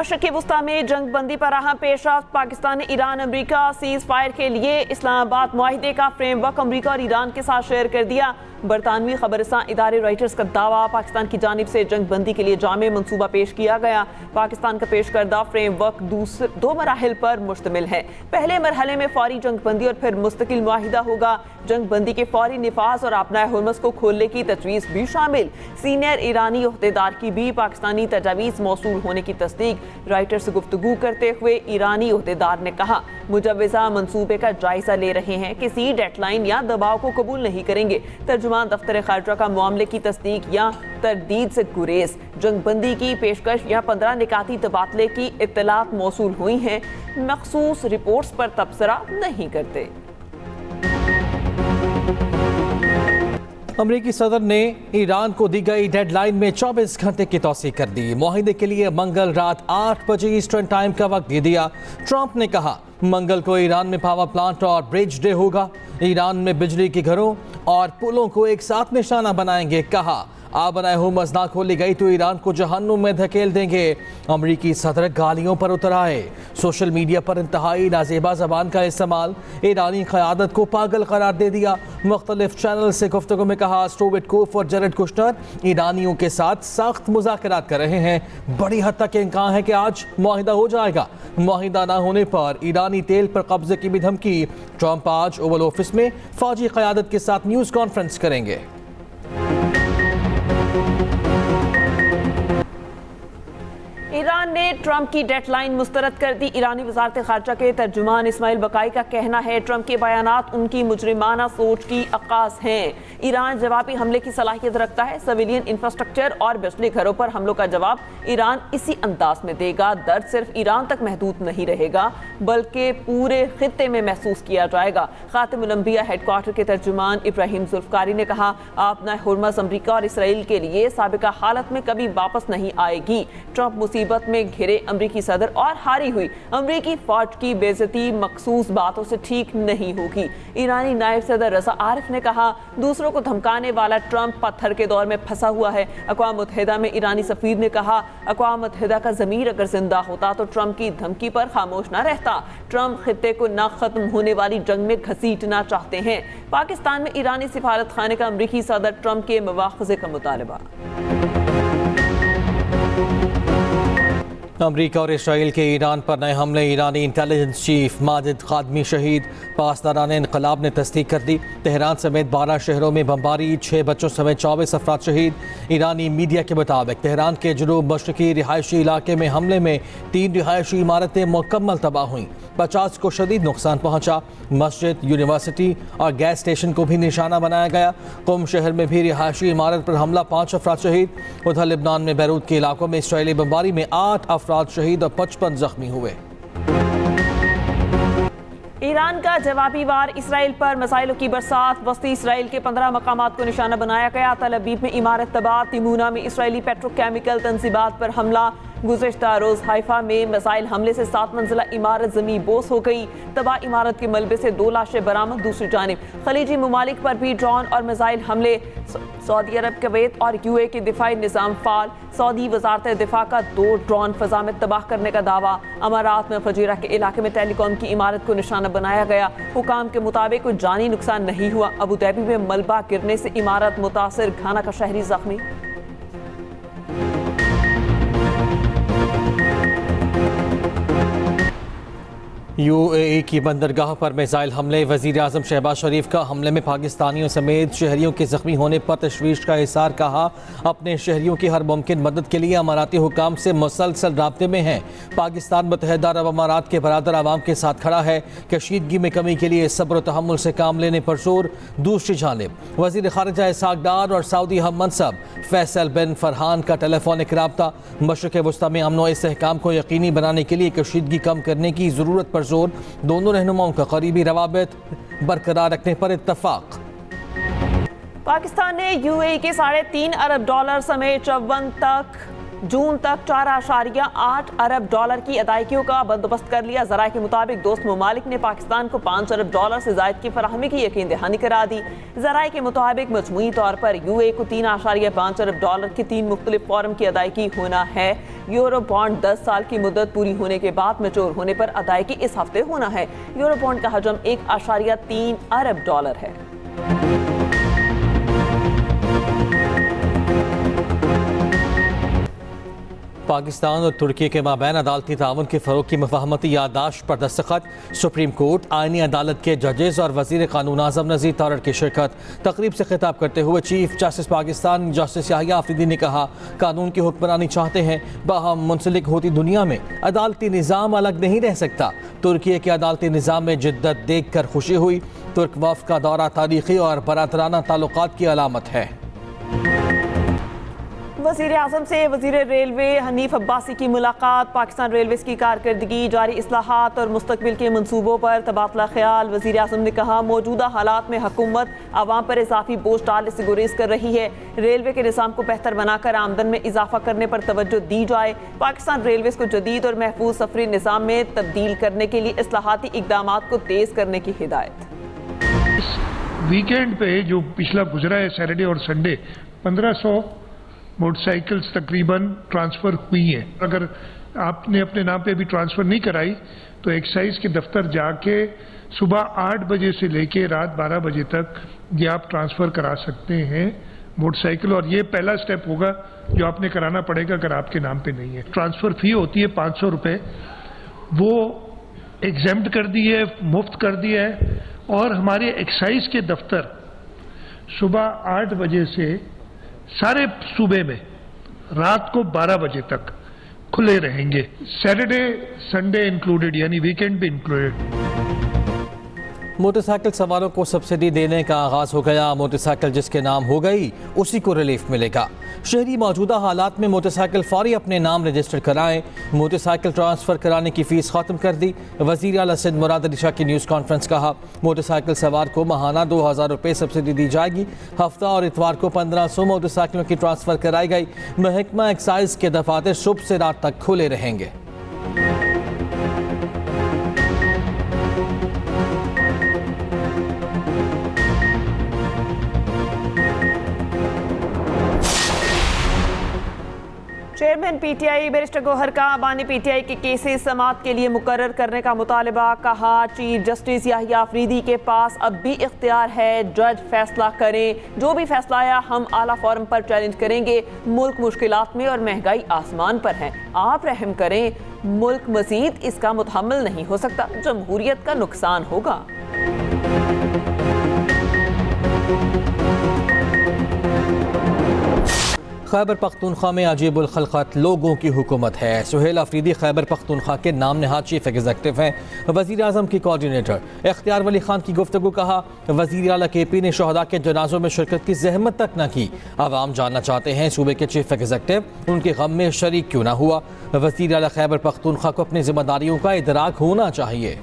मशरक़ी वस्ता में जंग बंदी पर अहम पेशरफ्त। पाकिस्तान ने ईरान अमरीका सीज़ फायर के लिए इस्लामाबाद मुआहिदे का फ्रेमवर्क अमरीका और ईरान के साथ शेयर कर दिया। बरतानवी खबरसां इदारे रॉयटर्स का दावा, पाकिस्तान की जानिब से जंग बंदी के लिए जामे मनसूबा पेश किया गया। पाकिस्तान का पेश करदा फ्रेमवर्क दो मराहिल पर मुश्तमिल है। पहले मरहले में फौरी जंग बंदी और फिर मुस्तकिल मुआहिदा होगा। जंग बंदी के फौरी निफाज और आपनाए हुर्मस को खोलने की तजवीज़ भी शामिल। सीनियर ईरानी ओहदेदार की भी पाकिस्तानी तजावीज़ मौसूल होने की तस्दीक। रॉयटर्स से गुफ्तगू करते हुए ईरानी ओहदेदार ने कहा, मुजव्वज़ा मंसूबे का जायजा ले रहे हैं, किसी डेडलाइन या दबाव को कबूल नहीं करेंगे। तर्जुमान दफ्तर खारजा का मामले की तस्दीक या तरदीद से गुरेज। जंग बंदी की पेशकश या 15 निकाती तबादले की इत्तलात मौसूल हुई हैं, मखसूस रिपोर्ट्स पर तबसरा नहीं करते। अमरीकी सदर ने ईरान को दी गई डेडलाइन में 24 घंटे की तौसीक कर दी। मुआहिदे के लिए मंगल रात 8 बजे ईस्टर्न टाइम का वक्त दे दिया। ट्रंप ने कहा, मंगल को ईरान में पावर प्लांट और ब्रिज डे होगा। ईरान में बिजली के घरों और पुलों को एक साथ निशाना बनाएंगे। कहा, आबनाए हुर्मस ना खोली गई तो ईरान को जहन्नुम में धकेल देंगे। अमरीकी सदर गालियों पर उतर आए। सोशल मीडिया पर इंतहाई नाजेबा जबान का इस्तेमाल, ईरानी क़यादत को पागल करार दे दिया। मुख्तलिफ चैनल से गुफ्तगू में कहा, स्टोवेट कोफ और जेरेड कुश्नर ईरानियों के साथ सख्त मुज़ाकरात कर रहे हैं। बड़ी हद तक इम्कान है कि आज मुआहिदा हो जाएगा। मुआहिदा ना होने पर ईरानी तेल पर कब्जे की भी धमकी। ट्रंप आज ओवल ऑफिस में फौजी क़यादत के साथ न्यूज़ कॉन्फ्रेंस करेंगे। ईरान ने ट्रंप की डेडलाइन मुस्तरद कर दी। ईरानी वज़ारत ख़ारजा के तर्जुमान इस्माइल बकाई का कहना है, ट्रंप के बयानात उनकी मुजरिमाना सोच की अक्कास हैं। ईरान जवाबी हमले की सलाहियत रखता है। सिविलियन इंफ्रास्ट्रक्चर और बिजली घरों पर हमलों का जवाब ईरान इसी अंदाज में देगा। दर्द सिर्फ ईरान तक महदूद नहीं रहेगा, बल्कि पूरे खित्ते में महसूस किया जाएगा। खातिमुल अंबिया हेडक्वार्टर के तर्जुमान इब्राहिम जुल्फकारी ने कहा, आपना हुर्मस अमरीका और इसराइल के लिए साबिका हालत में कभी वापस नहीं आएगी। ट्रंप मुसीबत में घिरे अमरीकी सदर और हारी हुई अमरीकी फौज की बेइज्जती मखसूस बातों से ठीक नहीं होगी। ईरानी नायब सदर रज़ा आरिफ ने कहा, दूसरों को धमकाने वाला ट्रंप पत्थर के दौर में फंसा हुआ है। अक़वाम मुत्तहिदा में ईरानी सफ़ीर ने कहा, अक़वाम मुत्तहिदा का ज़मीर अगर जिंदा होता तो ट्रंप की धमकी पर खामोश न रहता। ट्रंप खित्ते को न खत्म होने वाली जंग में घसीटना चाहते हैं। पाकिस्तान में ईरानी सिफारत खाने का अमरीकी सदर ट्रंप के मुआख़ज़े का मुतालबा। अमरीका और इसराइल के ईरान पर नए हमले। ईरानी इंटेलिजेंस चीफ माजिद खादमी शहीद। पासदारान इनकलाब ने तस्दीक कर दी। तेहरान समेत 12 शहरों में बमबारी, 6 बच्चों समेत 24 अफराद शहीद। ईरानी मीडिया के मुताबिक तेहरान के जुनूब मशरकी रिहायशी इलाके में हमले में 3 रिहायशी इमारतें मुकम्मल तबाह हुईं। 50 को शदीद नुकसान पहुंचा। मस्जिद, यूनिवर्सिटी और गैस स्टेशन को भी निशाना बनाया गया। कुम शहर में भी रिहायशी इमारत पर हमला, 5 अफराद शहीद। उधर लिबनान में बैरूत के इलाकों में इसराइली बमबारी में 8 अफराद शहीद और 55 जख्मी हुए। ईरान का जवाबी वार इसराइल पर मिसाइलों की बरसात। वस्ती इसराइल के 15 मकामात को निशाना बनाया गया। तल अबीब में इमारत तबाह। तिमूना में इसराइली पेट्रोकेमिकल तंजीबात पर हमला। गुज़िश्ता रोज़ हाइफा में मिसाइल हमले से 7 मंजिला इमारत ज़मी बोस हो गई। तबाह इमारत के मलबे से 2 लाशें बरामद। दूसरी जानिब खलीजी ममालिक पर भी ड्रोन और मिसाइल हमले। सऊदी अरब, कुवैत और यूए के दिफाई निज़ाम फाल। सऊदी वज़ारत दिफा का 2 ड्रोन फ़ज़ा में तबाह करने का दावा। अमारात में फजीरा के इलाके में टेलीकॉम की इमारत को निशाना बनाया गया। हुकाम के मुताबिक कोई जानी नुकसान नहीं हुआ। अबू धाबी में मलबा गिरने से इमारत मुतासिर, घाना का शहरी जख्मी। यूएई की बंदरगाह पर मिसाइल हमले। वज़ीर आज़म शहबाज शरीफ का हमले में पाकिस्तानियों समेत शहरियों के ज़ख्मी होने पर तशवीश का इज़हार। कहा, अपने शहरियों की हर मुमकिन मदद के लिए अमाराती हुकाम से मुसलसल राब्ते में हैं। पाकिस्तान मुत्तहिदा अरब अमारात के बरादर आवाम के साथ खड़ा है। कशीदगी में कमी के लिए सब्र व तहम्मुल से काम लेने पर जोर। दूसरी जानिब वज़ीर ख़ारिजा इसहाक़ डार और सऊदी हम मनसब फैसल बिन फरहान का टेलीफोनिक राब्ता। मशरिक़ वस्ता में अमन व इस्तेहकाम को यकीनी बनाने के लिए कशीदगी कम करने की ज़रूरत पर जोर। दोनों रहनुमाओं का करीबी रवाबित बरकरार रखने पर इत्तफाक। पाकिस्तान ने यूएई के $3.5 अरब समेत 54 तक जून तक 4.8 अरब डॉलर की अदायगियों का बंदोबस्त कर लिया। ज़राए के मुताबिक दोस्त ममालिक ने पाकिस्तान को 5 अरब डॉलर से ज़ायद की फराहमी की यकीन दहानी करा दी। ज़राए के मुताबिक मजमूई तौर पर UAE को 3.5 अरब डॉलर की 3 मुख्तलिफ फॉर्म की अदायगी होना है। यूरो बॉन्ड 10 साल की मुद्दत पूरी होने के बाद मैच्योर होने पर अदायगी इस हफ्ते होना है। यूरो बॉन्ड का हजम 1.3 अरब डॉलर है। पाकिस्तान और तुर्की के माबैन अदालती ताउन के फ़रोग़ की मुफ़ाहमती याददाश्त पर दस्तखत। सुप्रीम कोर्ट, आईनी अदालत के जजेस और वज़ीर क़ानून आज़म नज़ीर तारड़ की शिरकत। तकरीब से खिताब करते हुए chief justice Pakistan justice Yahya Afridi ने कहा, कानून की हुक्मरानी चाहते हैं। बाहम मुंसलिक होती दुनिया में अदालती निज़ाम अलग नहीं रह सकता। तुर्की के अदालती निज़ाम में जिद्दत देख कर खुशी हुई। तुर्क वफ़द का दौरा तारीख़ी और बरादराना ताल्लुकात की अलामत है। वज़ीर आज़म से वज़ीर रेलवे हनीफ अब्बासी की मुलाकात। पाकिस्तान रेलवेज़ की कारकर्दगी, जारी इस्लाहात और मुस्तकबिल के मंसूबों पर तबादला ख्याल। वज़ीर आज़म ने कहा, मौजूदा हालात में हुकूमत आवाम पर इजाफी बोझ डालने से गुरेज कर रही है। रेलवे के निज़ाम को बेहतर बनाकर आमदन में इजाफा करने पर तवज्जो दी जाए। पाकिस्तान रेलवेज़ को जदीद और महफूज सफरी निज़ाम में तब्दील करने के लिए इस्लाहाती इक़दामात को तेज़ करने की हिदायत। वीकेंड पे जो पिछला गुजरा है सैटरडे और संडे, 1500 मोटरसाइकिल्स तकरीबन ट्रांसफ़र हुई हैं। अगर आपने अपने नाम पे भी ट्रांसफ़र नहीं कराई तो एक्साइज के दफ्तर जाके सुबह 8 बजे से लेके रात 12 बजे तक ये आप ट्रांसफ़र करा सकते हैं मोटरसाइकिल। और ये पहला स्टेप होगा जो आपने कराना पड़ेगा अगर आपके नाम पे नहीं है। ट्रांसफ़र फ़ी होती है 500 रुपये, वो एग्जेम्प्ट कर दी है, मुफ्त कर दिया है। और हमारे एक्साइज के दफ्तर सुबह 8 बजे से सारे सूबे में रात को 12 बजे तक खुले रहेंगे, सैटरडे संडे इंक्लूडेड, यानी वीकेंड भी इंक्लूडेड। मोटरसाइकिल सवारों को सब्सिडी देने का आगाज़ हो गया। मोटरसाइकिल जिसके नाम हो गई उसी को रिलीफ मिलेगा। शहरी मौजूदा हालात में मोटरसाइकिल फौरी अपने नाम रजिस्टर कराएं। मोटरसाइकिल ट्रांसफ़र कराने की फ़ीस ख़त्म कर दी। वज़ीर आला सिंध मुराद अली शाह की न्यूज़ कॉन्फ्रेंस। कहा, मोटरसाइकिल सवार को माहाना 2000 रुपये सब्सिडी दी जाएगी। हफ्ता और इतवार को 1500 मोटरसाइकिलों की ट्रांसफ़र कराई गई। महकमा एक्साइज के दफातर सुबह से रात तक खुले रहेंगे। चेयरमैन PTI बैरिस्टर गौहर का बानी PTI के केसेस समाअत के लिए मुकर्रर करने का मुतालबा। कहा, चीफ जस्टिस याहिया आफरीदी के पास अब भी इख्तियार है, जज फैसला करें। जो भी फैसला आया हम आला फोरम पर चैलेंज करेंगे। मुल्क मुश्किलात में और महंगाई आसमान पर है, आप रहम करें। मुल्क मजीद इसका मुतहम्मिल नहीं हो सकता, जमहूरियत का नुकसान होगा। खैबर पख्तूनख्वा में अजीबुल खलकत लोगों की हुकूमत है। सुहेल अफरीदी खैबर पख्तूनख्वा के नाम नहाद चीफ एग्जीक्यूटिव हैं। वज़ीर आज़म की कोऑर्डिनेटर इख्तियार वली खान की गुफ्तगू। कहा, वज़ीर आला KP ने शहदा के जनाजों में शिरकत की जहमत तक न की। आवाम जानना चाहते हैं सूबे के चीफ एग्जीक्यूटिव उनके गम में शरीक क्यों ना हुआ। वज़ीर आला खैबर पख्तूनख्वा को अपनी जिम्मेदारियों का इदराक होना चाहिए।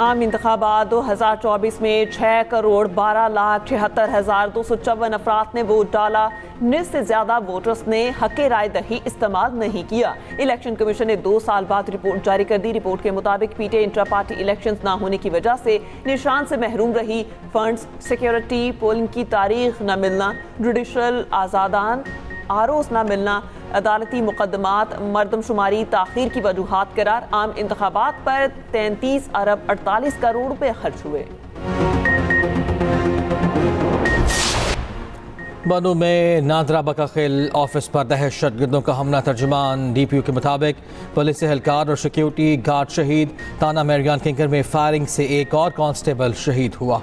आम इंतखाबात 2024 में 6,12,76,254 अफराद ने वोट डाला। निस से ज्यादा वोटर्स ने हक़ राय दही इस्तेमाल नहीं किया। इलेक्शन कमीशन ने 2 साल बाद रिपोर्ट जारी कर दी। रिपोर्ट के मुताबिक PTI इंट्रा पार्टी इलेक्शंस ना होने की वजह से निशान से महरूम रही। फंड्स, सिक्योरिटी, पोलिंग की तारीख न मिलना, जुडिशल आज़ादान आरोस न मिलना, अदालती मुकदमात, मरदमशुमारी ताख़ीर की वजूहात करार। आम इंतखाबात पर 33 अरब 48 करोड़ रुपए खर्च हुए। बनू में नादरा बकाखिल ऑफिस पर दहशतगर्दों का हमला। तर्जुमान DPO के मुताबिक पुलिस एहलकार और सिक्योरिटी गार्ड शहीद। ताना मेरियान किंकर में फायरिंग से एक और कांस्टेबल शहीद हुआ।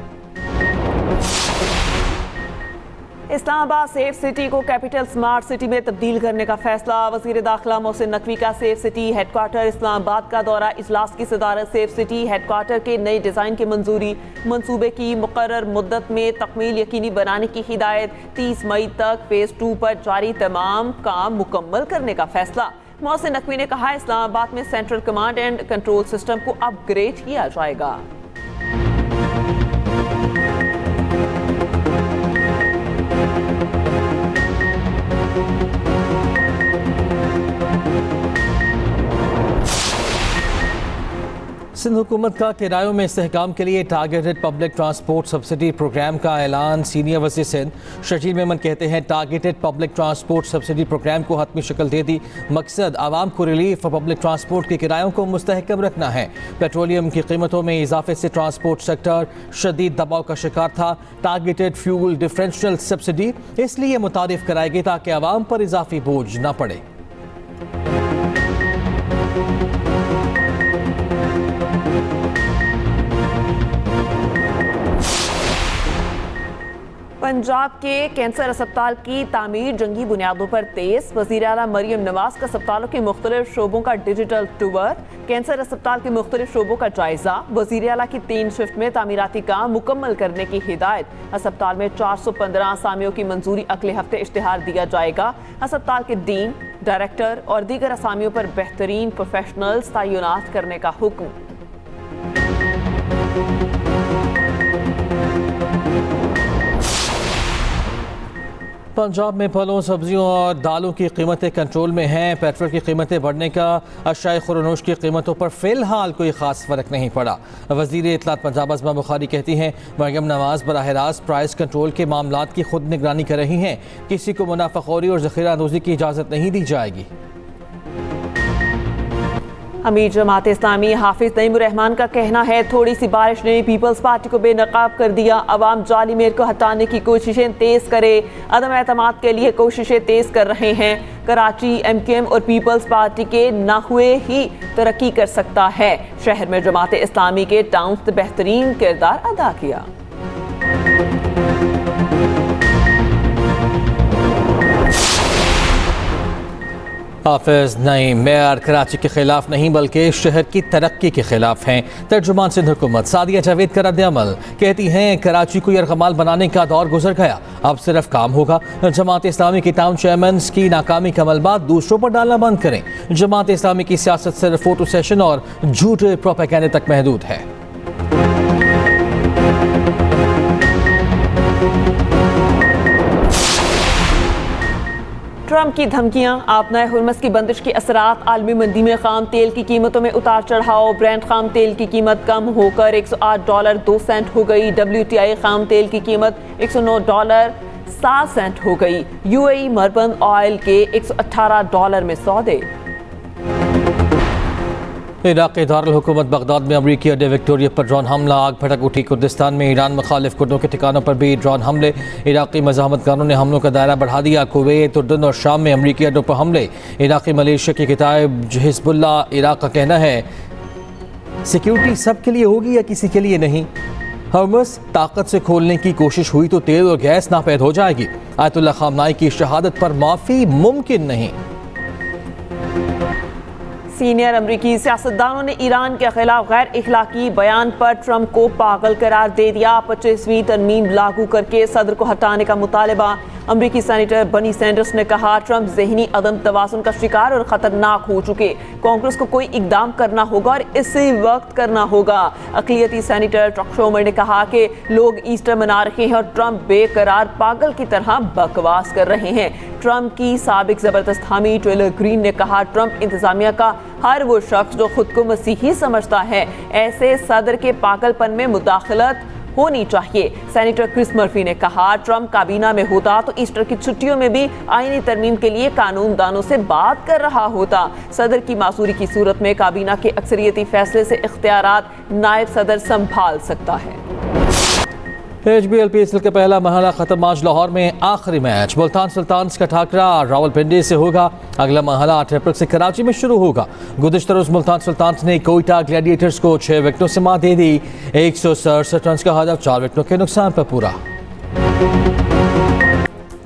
इस्लामाबाद सेफ सिटी को कैपिटल स्मार्ट सिटी में तब्दील करने का फैसला। वज़ीर दाखिला मोहसिन नकवी का सेफ सिटी हेडक्वार्टर इस्लामाबाद का दौरा। इजलास की सदारत। सेफ सिटी हेडक्वार्टर के नए डिज़ाइन की मंजूरी। मंसूबे की मुकर्रर मुद्दत में तकमील यकीनी बनाने की हिदायत। 30 मई तक फेज़ 2 पर जारी तमाम काम मुकम्मल करने का फैसला। मोहसिन नकवी ने कहा इस्लामाबाद में central command and control system को अपग्रेड किया जाएगा। सिंध हुकूमत का किरायों में इस्तेहकाम के लिए targeted public transport subsidy programme का ऐलान। सीनियर वज़ीर सिंध शकील मेमन कहते हैं targeted public transport subsidy programme को हतमी शक्ल दे दी। मकसद आवाम को रिलीफ और पब्लिक ट्रांसपोर्ट के किरायों को मुस्तहकम रखना है। पेट्रोलियम की कीमतों में इजाफे से ट्रांसपोर्ट सेक्टर शदीद दबाव का शिकार था। टारगेटेड फ्यूल डिफरेंशियल सब्सिडी इसलिए मुतारिफ कराएगी ताकि आवाम पर इजाफी बोझ न पड़े। पंजाब के कैंसर अस्पताल की तामीर जंगी बुनियादों पर तेज। वज़ीर आला मरियम नवाज का अस्पतालों के मुख्तलिफ शोबों का डिजिटल टूर। कैंसर अस्पताल के मुख्तलिफ शोबों का जायजा। वज़ीर आला की 3 शिफ्ट में तामीराती काम मुकम्मल करने की हिदायत। अस्पताल में 415 असामियों की मंजूरी अगले हफ्ते इश्तिहार दिया जाएगा। अस्पताल के डीन, डायरेक्टर और दीगर असामियों पर बेहतरीन प्रोफेशनल्स तैनात करने का हुक्म। पंजाब में फलों, सब्जियों और दालों की कीमतें कंट्रोल में हैं। पेट्रोल की कीमतें बढ़ने का अशाए खुरनोश की कीमतों पर फ़िलहाल कोई ख़ास फ़र्क नहीं पड़ा। वज़ीर इत्तलात पंजाब अज़मा बुखारी कहती हैं मरियम नवाज बराह रास्त प्राइस कंट्रोल के मामलात की खुद निगरानी कर रही हैं। किसी को मुनाफ़ाखोरी और ज़ख़ीरा अंदोज़ी की इजाज़त नहीं दी जाएगी। अमीर जमात इस्लामी हाफिज नईमुर रहमान का कहना है थोड़ी सी बारिश ने पीपल्स पार्टी को बेनकाब कर दिया। अवाम जाली मेयर को हटाने की कोशिशें तेज करे, अदम एतमाद के लिए कोशिशें तेज कर रहे हैं। कराची MQM और पीपल्स पार्टी के ना हुए ही तरक्की कर सकता है। शहर में जमात इस्लामी के टाउन्स ने बेहतरीन किरदार अदा किया। हाफिज नईम मेयर कराची के खिलाफ नहीं बल्कि शहर की तरक्की के खिलाफ हैं। तर्जुमान सिंध हुकूमत सादिया जावेद का रद्द-ए-अमल कहती हैं कराची को यरगमाल बनाने का दौर गुजर गया, अब सिर्फ काम होगा। जमात इस्लामी के टाउन चेयरमैन की नाकामी के अमलबात दूसरों पर डालना बंद करें। जमात इस्लामी की सियासत सिर्फ फोटो सेशन और झूठे प्रोपेगेंडे तक महदूद है। ट्रंप की धमकियां, आपनाए हुर्मस की बंदिश के असरात। आलमी मंदी में खाम तेल की कीमतों में उतार चढ़ाव। ब्रेंट खाम तेल की कीमत कम होकर $108.02 हो गई। WTI खाम तेल की कीमत $109.07 हो गई। UAE मरबन ऑयल के $118 में सौदे। इराक़ी दारुल हुकूमत बगदाद में अमरीकी अड्डे विक्टोरिया पर ड्रोन हमला, आग भड़क उठी। कुर्दिस्तान में ईरान मुखालिफ कुर्दों के ठिकानों पर भी ड्रोन हमले। इराक़ी मज़ाहमतकारों ने हमलों का दायरा बढ़ा दिया। कुवैत, उर्दन और शाम में अमरीकी अड्डों पर हमले। इराक़ी मलेशिया की किताब हिज़्बुल्लाह इराक़ का कहना है सिक्योरिटी सब के लिए होगी या किसी के लिए नहीं। हुर्मुज़ ताकत से खोलने की कोशिश हुई तो तेल और गैस नापैद हो जाएगी। आयतुल्लाह ख़ामनाई की शहादत पर माफ़ी मुमकिन नहीं। सीनियर अमरीकी सियासतदानों ने ईरान के खिलाफ गैर इखलाकी बयान पर ट्रंप को पागल करार दे दिया। 25वीं तरमीम लागू करके सदर को हटाने का मुतालबा। अमरीकी सेनेटर बनी सैंडर्स ने कहा ट्रंप ज़हनी अदम तवाज़ुन का शिकार और ख़तरनाक हो चुके। कांग्रेस को कोई इक़दाम करना होगा और इसी वक्त करना होगा। अक़लियती सेनेटर चक शूमर ने कहा कि लोग ईस्टर मना रहे हैं और ट्रंप बेकरार पागल की तरह बकवास कर रहे हैं। ट्रंप की साबिक ज़बरदस्त हामी टेलर ग्रीन ने कहा ट्रंप इंतज़ामिया का हर वो शख्स जो खुद को मसीही समझता है, ऐसे सदर के पागलपन में मुदाखलत होनी चाहिए। सेनेटर क्रिस मर्फी ने कहा ट्रंप काबीना में होता तो ईस्टर की छुट्टियों में भी आईनी तरमीम के लिए कानूनदानों से बात कर रहा होता। सदर की मासूरी की सूरत में काबीना के अक्सरियती फैसले से इख्तियारात नायब सदर संभाल सकता है। HBL PSL का पहला मरहला खत्म। आज लाहौर में आखिरी मैच मुल्तान सुल्तान्स का ठाकरा रावलपिंडी से होगा। अगला मरहला 8 अप्रैल से कराची में शुरू होगा। गुज़िश्ता रोज़ मुल्तान सुल्तान्स ने कोयटा ग्लैडिएटर्स को 6 विकेटों से मात दे दी। 167 रन का हदफ 4 विकेटों के नुकसान पर पूरा।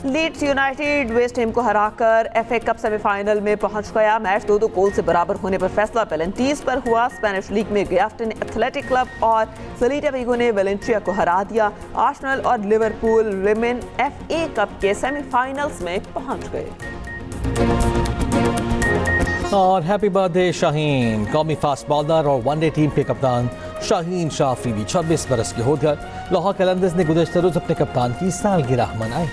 लीड्स यूनाइटेड वेस्ट हैम को हराकर FA कप सेमीफाइनल में पहुंच गया। मैच 2-2 गोल से बराबर होने पर फैसला पेनल्टीज पर हुआ। स्पेनिश लीग में गियाफ्टे ने एथलेटिक क्लब और सेल्टा विगो ने वेलेंसिया को हरा दिया। आर्सेनल और लिवरपूल विमेन FA कप के सेमीफाइनल्स में पहुंच गए। اور ہیپی برتھ ڈے شاہین. قومی فاسٹ بالر اور ون ڈے ٹیم کے کپتان شاہین شاہ آفریدی 26 برس کے ہو گئے. لاہور قلندرز نے گزشتہ روز اپنے کپتان کی سالگرہ منائی.